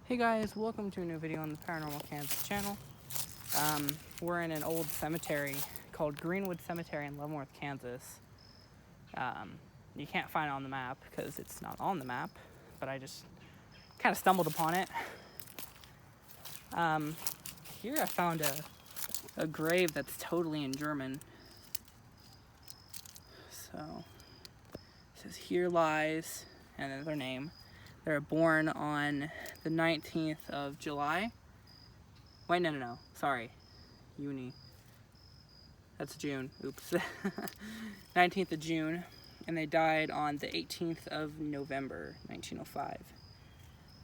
Hey guys, welcome to a new video on the Paranormal Kansas channel. We're in an old cemetery called Greenwood Cemetery in Leavenworth, Kansas. You can't find it on the map because it's not on the map, but I just kind of stumbled upon it. Here I found a grave that's totally in German. So, it says, "Here lies," and then their name. They're born on the 19th of July. Wait, no. Sorry. Juni. That's June. Oops. 19th of June. And they died on the 18th of November, 1905.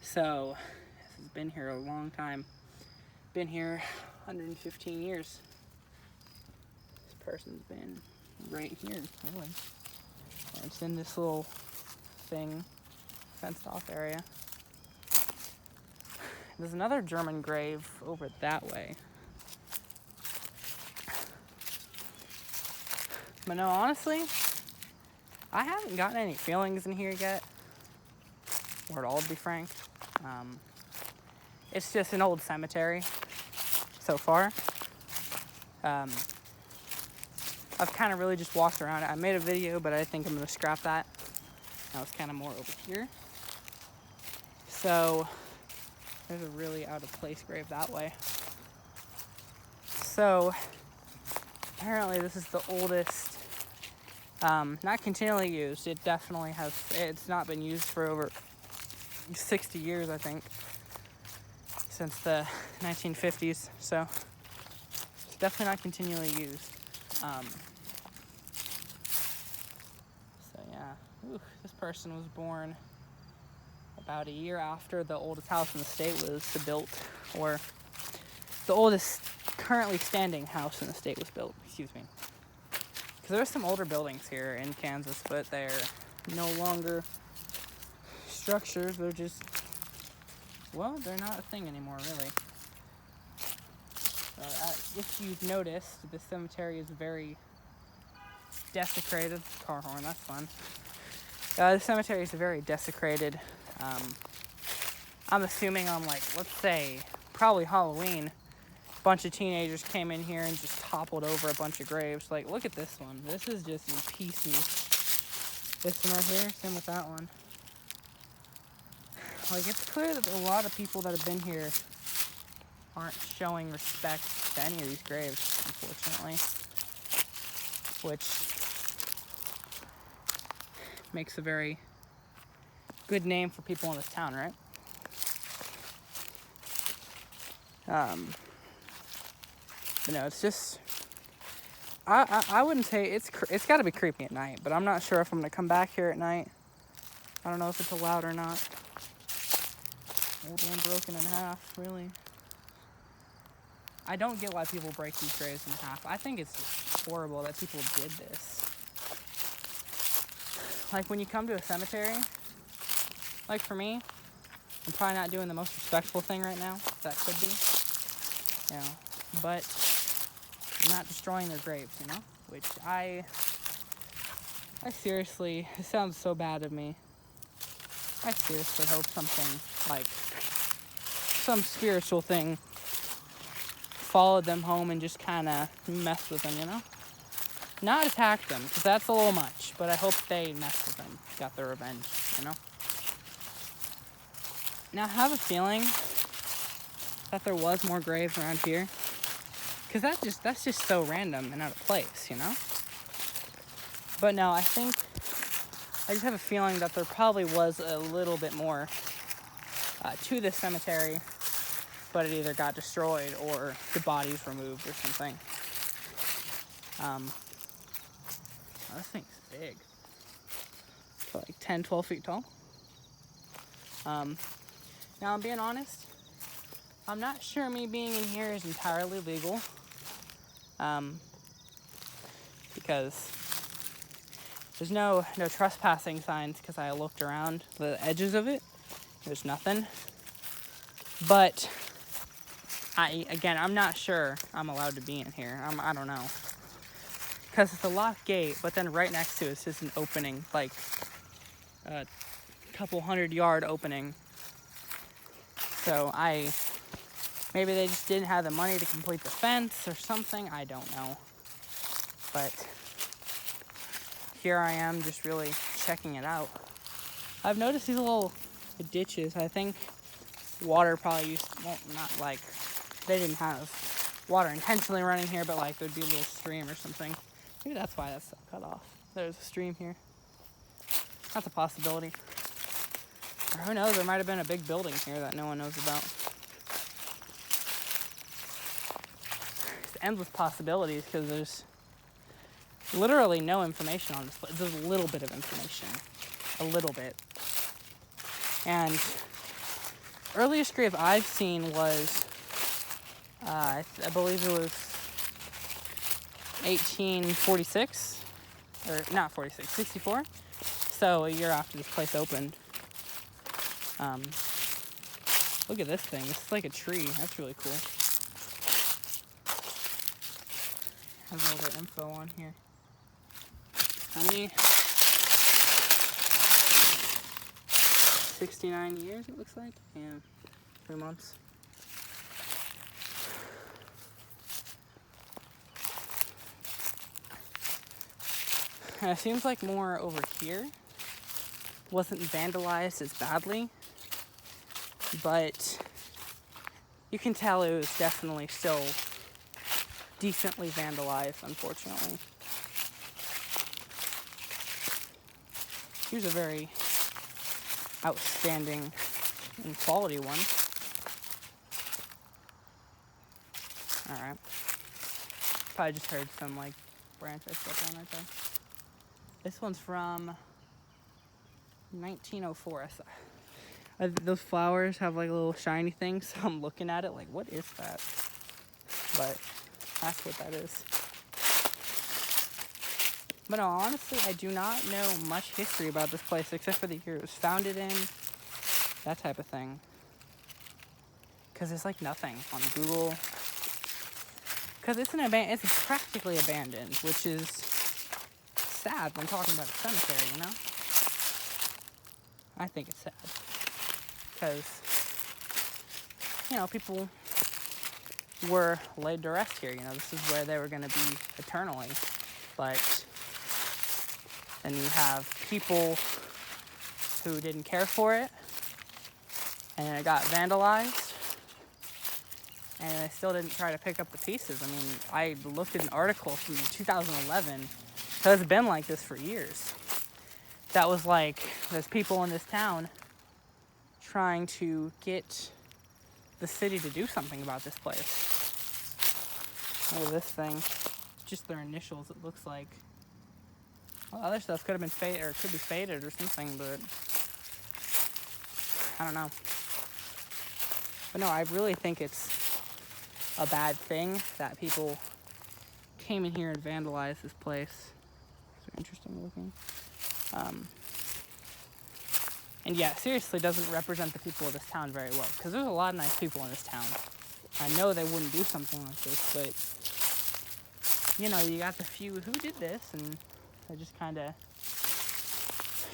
So, this has been here a long time. Been here 115 years. This person's been right here, really. And it's in this little thing. Fenced off area. There's another German grave over that way. But no, honestly, I haven't gotten any feelings in here yet, or at all, to be frank. It's just an old cemetery so far. I've kind of really just walked around it. I made a video, but I think I'm going to scrap that. Now it's kind of more over here. So there's a really out of place grave that way. So apparently this is the oldest, not continually used. It definitely has, it's not been used for over 60 years, I think, since the 1950s. So it's definitely not continually used. So yeah, this person was born about a year after the oldest house in the state was built, or the oldest currently standing house in the state was built, excuse me. Because there are some older buildings here in Kansas, but they're no longer structures. They're just, well, they're not a thing anymore, really. If you've noticed, the cemetery is very desecrated. Car horn, that's fun. The cemetery is very desecrated. I'm assuming on, like, let's say, probably Halloween, a bunch of teenagers came in here and just toppled over a bunch of graves. Like, look at this one. This is just in pieces. This one right here, same with that one. Like, it's clear that a lot of people that have been here aren't showing respect to any of these graves, unfortunately. Which makes a very good name for people in this town, right? But no, it's just, I wouldn't say it's got to be creepy at night, but I'm not sure if I'm gonna come back here at night. I don't know if it's allowed or not. Old one broken in half, really. I don't get why people break these graves in half. I think it's just horrible that people did this. Like, when you come to a cemetery, like for me, I'm probably not doing the most respectful thing right now. That could be, you know, but I'm not destroying their graves, you know, which I seriously, it sounds so bad of me. I seriously hope something, like, some spiritual thing followed them home and just kind of messed with them, you know? Not attack them, because that's a little much, but I hope they messed with them, got their revenge, you know? Now, I have a feeling that there was more graves around here, because that's just so random and out of place, you know? But no, I just have a feeling that there probably was a little bit more to this cemetery, but it either got destroyed or the bodies removed or something. Oh, this thing's big. It's like 10, 12 feet tall. Now, I'm being honest, I'm not sure me being in here is entirely legal. Because there's no trespassing signs, because I looked around the edges of it. There's nothing. But I'm not sure I'm allowed to be in here. I don't know. Because it's a locked gate, but then right next to it is just an opening, like a couple 100-yard opening. So maybe they just didn't have the money to complete the fence or something. I don't know. But here I am just really checking it out. I've noticed these little ditches. I think water probably used, well, not like, they didn't have water intentionally running here, but like there'd be a little stream or something. Maybe that's why that's cut off. There's a stream here. That's a possibility. Or who knows, there might have been a big building here that no one knows about. There's endless possibilities because there's literally no information on this place. There's a little bit of information. A little bit. And earliest grave I've seen was, I believe it was 1846. Or not 46, 64. So a year after this place opened. Look at this thing. It's like a tree. That's really cool. Has all the info on here. How many? 69 years it looks like. Yeah, 3 months. And it seems like more over here wasn't vandalized as badly, but you can tell it was definitely still decently vandalized, unfortunately. Here's a very outstanding and quality one. Alright. Probably just heard some like branch I stepped on right there. This one's from 1904. Those flowers have like little shiny things, so I'm looking at it like, what is that? But that's what that is. But no, honestly, I do not know much history about this place except for the year it was founded in, that type of thing. Because there's like nothing on Google. Because it's practically abandoned, which is sad when talking about a cemetery, you know? I think it's sad. Because, you know, people were laid to rest here. You know, this is where they were going to be eternally. But then you have people who didn't care for it, and it got vandalized, and they still didn't try to pick up the pieces. I mean, I looked at an article from 2011, so it's been like this for years. That was like, there's people in this town trying to get the city to do something about this place. Look at this thing. Just their initials, it looks like. Well, other stuff could have been faded, or could be faded or something, but I don't know. But no, I really think it's a bad thing that people came in here and vandalized this place. It's interesting looking. And yeah, seriously doesn't represent the people of this town very well, because there's a lot of nice people in this town. I know they wouldn't do something like this, but you know, you got the few who did this, and they just kind of,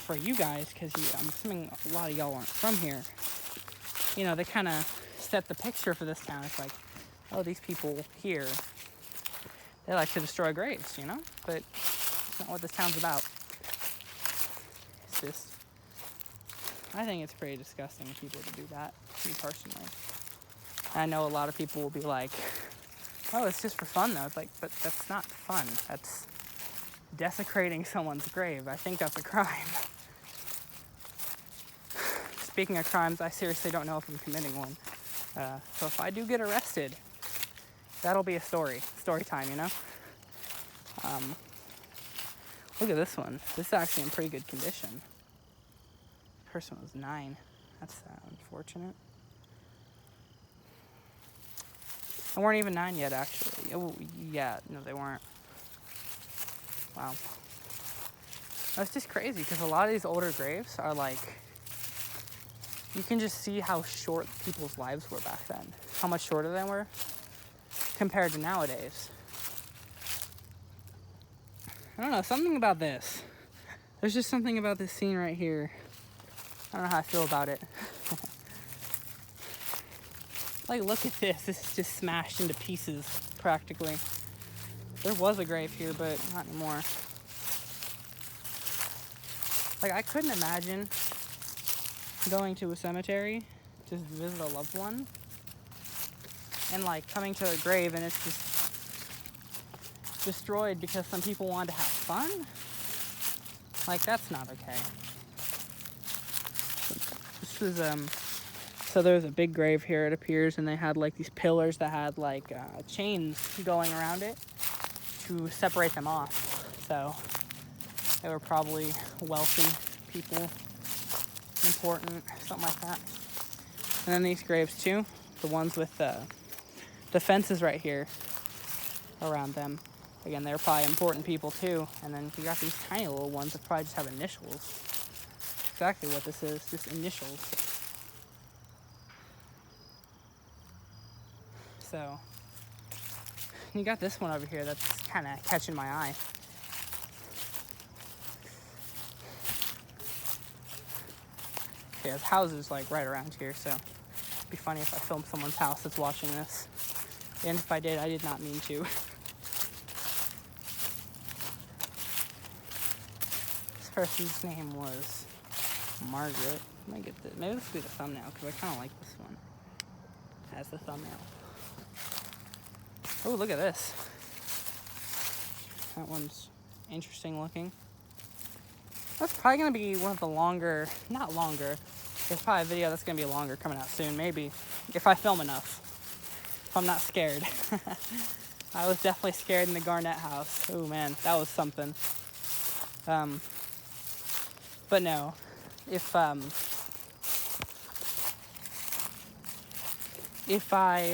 for you guys, because I'm assuming a lot of y'all aren't from here, you know, they kind of set the picture for this town. It's like, oh, these people here, they like to destroy graves, you know? But it's not what this town's about. It's just, I think it's pretty disgusting of people to do that, me personally. I know a lot of people will be like, oh, it's just for fun, though. It's like, but that's not fun. That's desecrating someone's grave. I think that's a crime. Speaking of crimes, I seriously don't know if I'm committing one. So if I do get arrested, that'll be a story time, you know? Look at this one. This is actually in pretty good condition. This person was 9. That's unfortunate. They weren't even 9 yet, actually. Oh, yeah, no, they weren't. Wow. That's just crazy, because a lot of these older graves are like, you can just see how short people's lives were back then. How much shorter they were compared to nowadays. I don't know, something about this. There's just something about this scene right here. I don't know how I feel about it. Like, look at this. This is just smashed into pieces, practically. There was a grave here, but not anymore. Like, I couldn't imagine going to a cemetery to visit a loved one and, like, coming to a grave and it's just destroyed because some people wanted to have fun. Like, that's not okay. This was, so there's a big grave here, it appears, and they had, like, these pillars that had, like, chains going around it to separate them off. So they were probably wealthy people, important, something like that. And then these graves too, the ones with the fences right here around them. Again, they're probably important people too. And then you got these tiny little ones that probably just have initials. Exactly what this is, just initials. So, you got this one over here that's kind of catching my eye. Okay, his house is like right around here, so it'd be funny if I filmed someone's house that's watching this. And if I did not mean to. This person's name was Margaret. Let me get this. Maybe this will be the thumbnail because I kind of like this one as the thumbnail. Oh, look at this. That one's interesting looking. That's probably going to be one of the longer, not longer, there's probably a video that's going to be longer coming out soon, maybe, if I film enough, if I'm not scared. I was definitely scared in the Garnett house. Oh man, that was something. But no, if I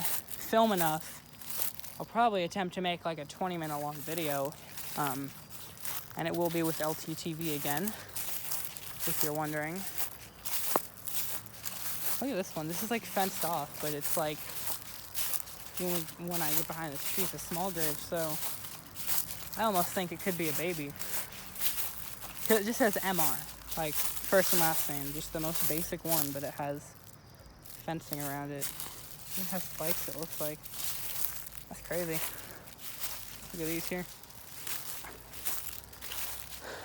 film enough, I'll probably attempt to make like a 20-minute long video, and it will be with LTTV again, if you're wondering. Look at this one. This is like fenced off, but it's like, when I get behind this tree, it's a small grave, so I almost think it could be a baby. 'Cause it just says MR, like first and last name, just the most basic one, but it has fencing around it. It has spikes, it looks like. That's crazy. Look at these here.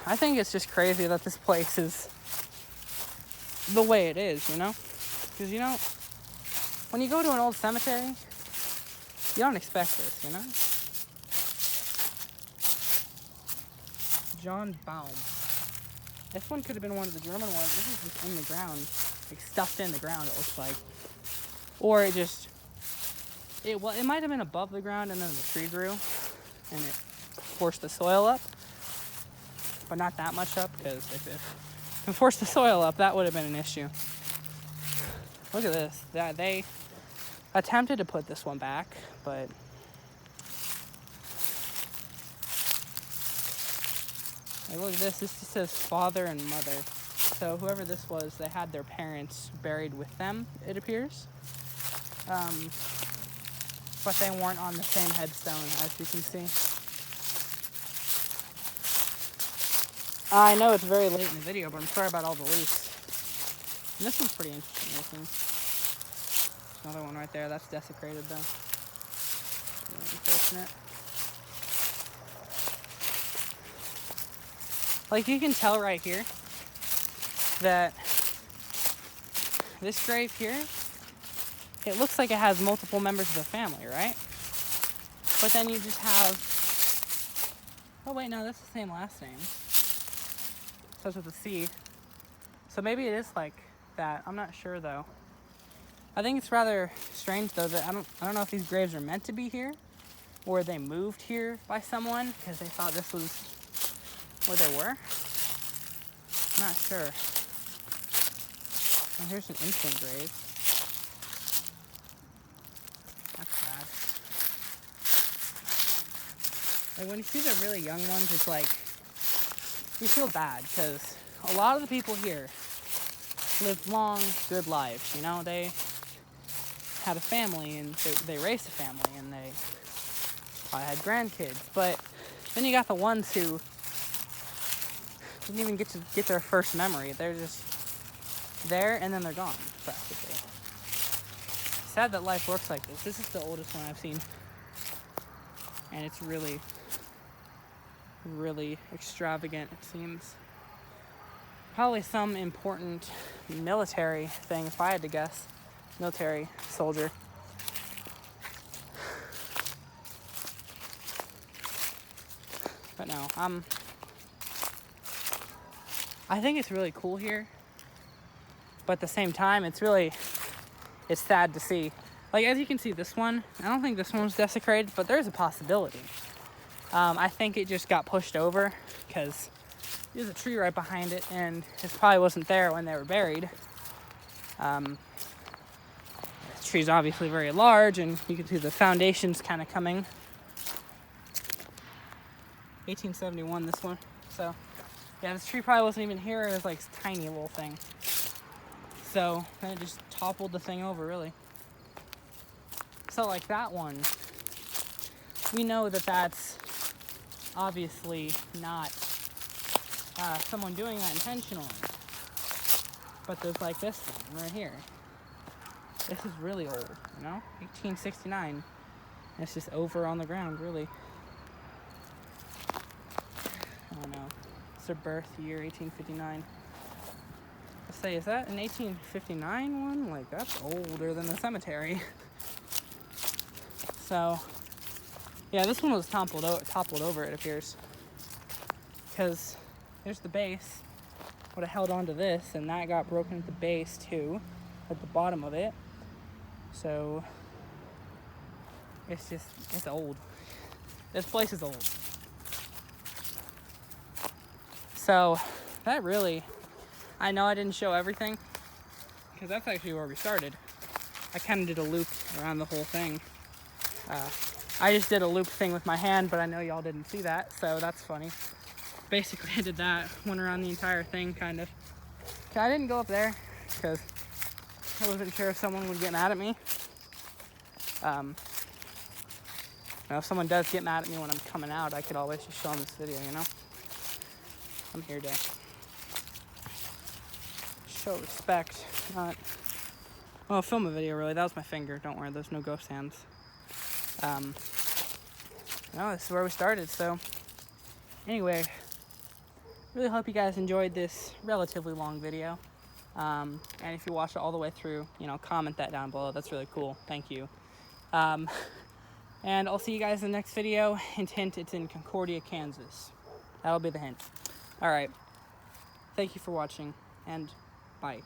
I think it's just crazy that this place is the way it is, you know? Because, you know, when you go to an old cemetery, you don't expect this, you know? John Baum. This one could have been one of the German ones. This is just in the ground, like stuffed in the ground, it looks like. Or it just, it might have been above the ground and then the tree grew and it forced the soil up. But not that much up, because if it forced the soil up, that would have been an issue. Look at this. They attempted to put this one back, but hey, look at this. This just says father and mother. So whoever this was, they had their parents buried with them, it appears. But they weren't on the same headstone, as you can see. I know it's very late in the video, but I'm sorry about all the leaks. And this one's pretty interesting looking. There's another one right there. That's desecrated, though. Unfortunate. Like, you can tell right here that this grave here, it looks like it has multiple members of the family, right? But then you just have... Oh, wait, no, that's the same last name. Starts with a C. So maybe it is like that. I'm not sure though. I think it's rather strange though that I don't know if these graves are meant to be here or they moved here by someone because they thought this was where they were. I'm not sure. Oh, here's an infant grave. That's bad. Like when you see the really young ones, it's like you feel bad because a lot of the people here lived long, good lives. You know, they had a family and they raised a family and they probably had grandkids. But then you got the ones who didn't even get their first memory. They're just there and then they're gone, practically. sad that life works like this. This is the oldest one I've seen. And it's really, really extravagant, it seems. Probably some important military thing, if I had to guess. Military soldier. But no, I think it's really cool here. But at the same time, it's sad to see. Like, as you can see, this one, I don't think this one was desecrated, but there's a possibility. I think it just got pushed over because there's a tree right behind it, and it probably wasn't there when they were buried. The tree's obviously very large, and you can see the foundations kind of coming. 1871, this one. So, yeah, this tree probably wasn't even here. It was like a tiny little thing. So, then it just toppled the thing over, really. So, like that one, we know that that's obviously not someone doing that intentionally. But there's like this one right here. This is really old, you know? 1869. It's just over on the ground, really. I don't know. It's their birth year, 1859. I say, is that an 1859 one? Like, that's older than the cemetery. So, yeah, this one was toppled over, it appears. Because there's the base. Would have held on to this, and that got broken at the base, too. At the bottom of it. So, it's old. This place is old. So, that really, I know I didn't show everything, because that's actually where we started. I kind of did a loop around the whole thing. I just did a loop thing with my hand, but I know y'all didn't see that, so that's funny. Basically, I did that, went around the entire thing, kind of. I didn't go up there, because I wasn't sure if someone would get mad at me. If someone does get mad at me when I'm coming out, I could always just show them this video, you know? I'm here to show respect, not... Well, film a video, really. That was my finger. Don't worry, there's no ghost hands. No, this is where we started, so... Anyway, really hope you guys enjoyed this relatively long video. And if you watched it all the way through, you know, comment that down below. That's really cool. Thank you. And I'll see you guys in the next video. Hint, it's in Concordia, Kansas. That'll be the hint. Alright. Thank you for watching, and bye.